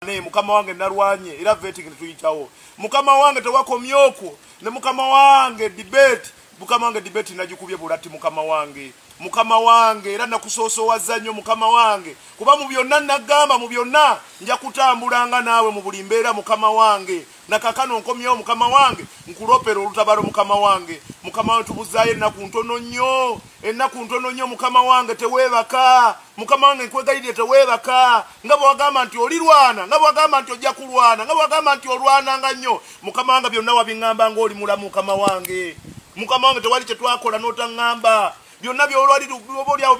ne mukama wange narwanye era vetting tuyitawo mukama wange tewakomyoko ne mukama wange debate mukama wange debate najikubye bulati mukama wange era nakusoosowaza nnyo mukama wange kuba mu byonna nagamba mu byonna nja kutambulanga naawe mu buli mbeera mukama wange nakakano nkomyewo mukama wange nkulopera olutabalo mukama wange tubuzaayo ennaku ntono nnyo mukama wange teweebaka mukama wange nkwegayirire teweebaka nga bwe wagamba nti olirwana nga bwe wagamba nti ojja kulwana nga bwe wagamba nti olwananga nnyo mukama wange byonna wabiŋŋamba ng'oli mulamu mukama wange tewali kye twakola n'otaŋŋamba byonna byolwali obolyawo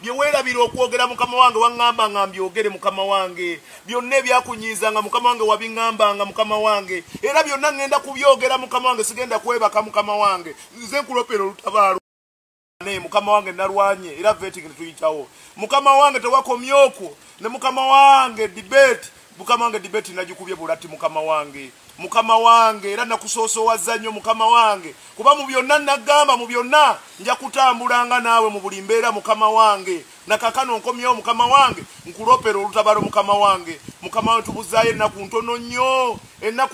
byeweerabira okwogera mukama wange waŋŋamba nga mbyogere mukama wange byonna ebyakunyiizanga mukama wange wabiŋŋambanga mukama wange era byonna ŋŋenda kubyogera mukama wange sigenda kwebaka mukama wange nze nkulopera olutabaalo ne mukama wange narwanye era vetting tuyitawo mukama wange tewakomyoko ne mukama wange debate mukama wange debate najikubye bulati mukama wange era nakusoosowaza nnyo mukama wange kuba mu byonna nagamba mu byonna nja kutambulanga naawe mu buli mbeera mukama wange nakakano nkomyewo mukama wange nkulopera olutabalo mukama wange tubuzaayo ennaku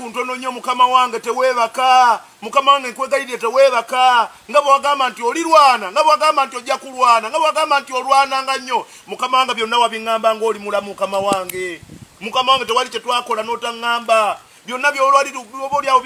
ntono nnyo mukama wange teweebaka mukama wange nkwegayirire teweebaka nga bwe wagamba nti olirwana nga bwe wagamba nti ojja kulwana nga bwe wagamba nti olwananga nnyo mukama wange byonna wabiŋŋamba ng'oli mulamu mukama wange tewali kye twakola n'otaŋŋamba byonna byolwali obolyawo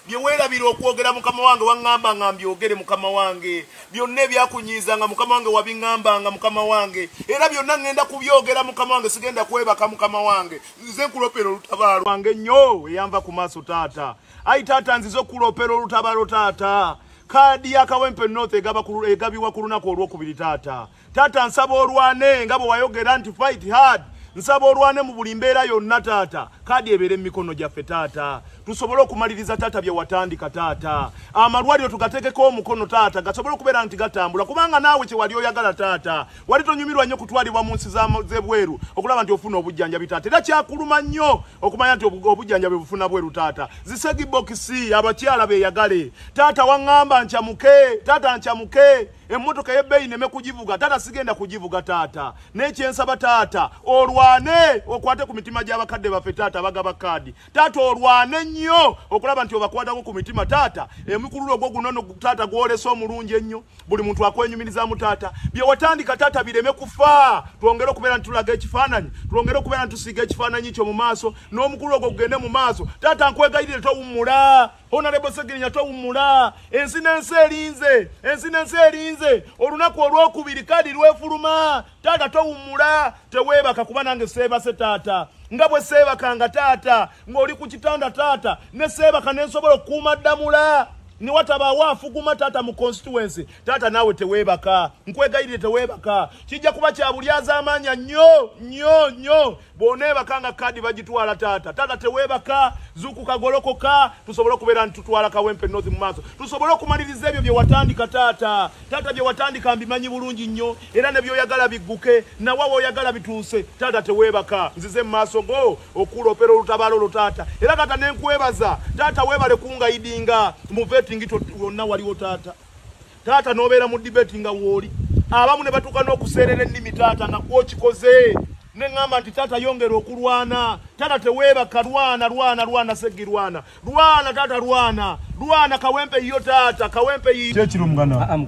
byeweerabira okwogera mukama wange waŋŋamba nga mbyogere mukama wange byonna ebyakunyiizanga mukama wange wabiŋŋambanga mukama wange era byonna ŋŋenda kubyogera mukama wange sigenda kwebaka mukama wange nze nkulopera olutabaalo wange nnyo eyanva ku maaso taata ayi taata nzize okulopera olutabaalo taata kaadi yakawempe north egabibwa ku lunaku olwokubiri taata nsaba olwane nga bwe wayogera nti fight hard nsaba olwane mu buli mbeera yonna taata kaadi ebeere mu mikono gyaffe taata tusobole okumaliriza taata bye watandika taata amalwaliro tugateekeko omukono taata gasobole okubeera nti gatambula kubanga naawe kye wali oyagala taata wali tonyumirwa nnyo kutwalibwa mu nsi z'ebweru okulaba nti ofuna obujjanjabi taata era kyakuluma nnyo okumanya nti obujjanjabi bufuna bweru taata zisegi bokisi abakyala beeyagale taata waŋŋamba ncyamuke emmotoka y'ebbeeyi neme kugivuga taata sigenda kugivuga taata n'ekyensaba taata olwane okwate ku mitima gy'abakadde baffe taata bagaba kaadi taata olwane nnyo okulaba nti obakwatako ku mitima taata emikululo ogwo guno taata gwolesa omulungi ennyo buli muntu akwenyumirizaamu taata bye watandika taata bireme kufa twongere okubeera nti tulaga ekifaananyi twongere okubeera nti tusiiga ekifaananyi kyo mu maaso n'omukululo ogwo gugende mu maaso taata nkwegayirire towummula Honorable Segirinya towummula ensi n'ensi erinze olunaku olwokubiri kaadi lwefuluma taata towummula teweebaka kuba nange seebase taata nga bwe seebakanga taata ng'oli ku kitanda taata ne seebaka nensobola okukuuma ddamula ni watabaawo afuguma taata mu constituency taata naawe teweebaka nkwegayirire teweebaka kijja kuba kya bulyaza amaanya nnyo bw'oneebakanga kaadi bagitwala taata teweebaka zuukuka golokoka tusobole okubeera nti tutwala kawempe north mu maaso tusobole okumaliriza ebyo bye watandika taata bye watandika mbimanyi bulungi nnyo era ne byoyagala bigguke nawe woyagala bituuse taata teweebaka nzize mu maaso go okulopera olutabaalo olwo taata era taata nenkwebaza taata weebale kungayidinga mu vetting wonna waliwo taata n'obeera mu debate nga wooli abamu ne batuuka n'okuseerera ennimi taata nga gwokikoze neŋŋamba nti taata yongera okulwana taata teweebaka lwana Segirwana lwana taata lwana kawempe yiyo taata kawempe yiyo kyekiro muganda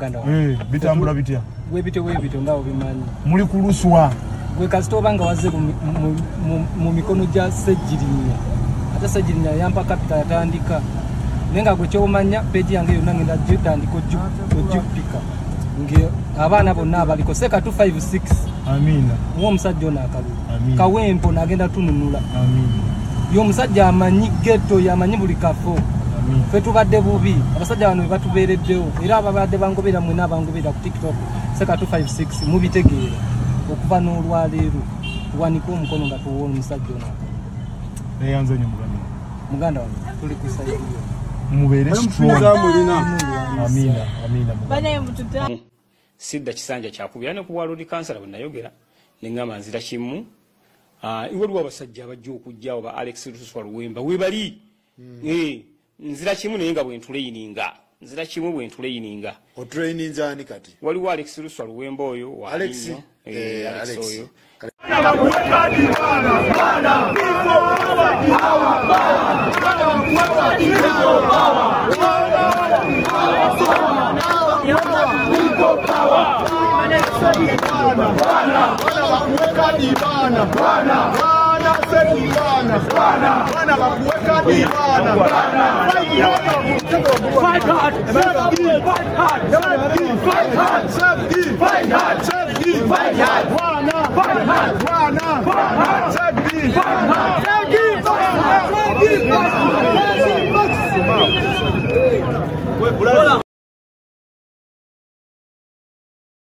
bitambula bitya webito nga obimanyi muli kuluswa gwe kasita obanga wazze mu mikono gya Segirinya ate Segirinya yampa kapita yatandika nenga gwe kyomanya peji yange yonna ngenda gitandika ojjupika nge abaana bonna abaliko seka 256 amina muwo omusajja ono akalulu kawempo nagenda tununula amina y'omusajja amanyi ghetto yamanyi buli kafo ffe tubadde bubi abasajja bano batubeereddewo era ababadde bangobera mwena abangobera ku TikTok seka 256 mubitegeera okuva n'olwaleero tuwanika omukono nga tuwola omusajja ono akalulu eyanze nnyo muganda wange tuli kusaidiyo mubere strong amina bana mtuta sidda kisanja kyakubira ne kuwalo di kansala bwenayogera nengama nzira kimu iwali wabasajja abajja okujja oba Alex Luswa Luwemba webali nzira kimu nenga bwentuleyininga nzira kimu bwentuleyininga o training zani kati wali wa Alex Luswa Luwemba oyo wa Alex oyo Voilà.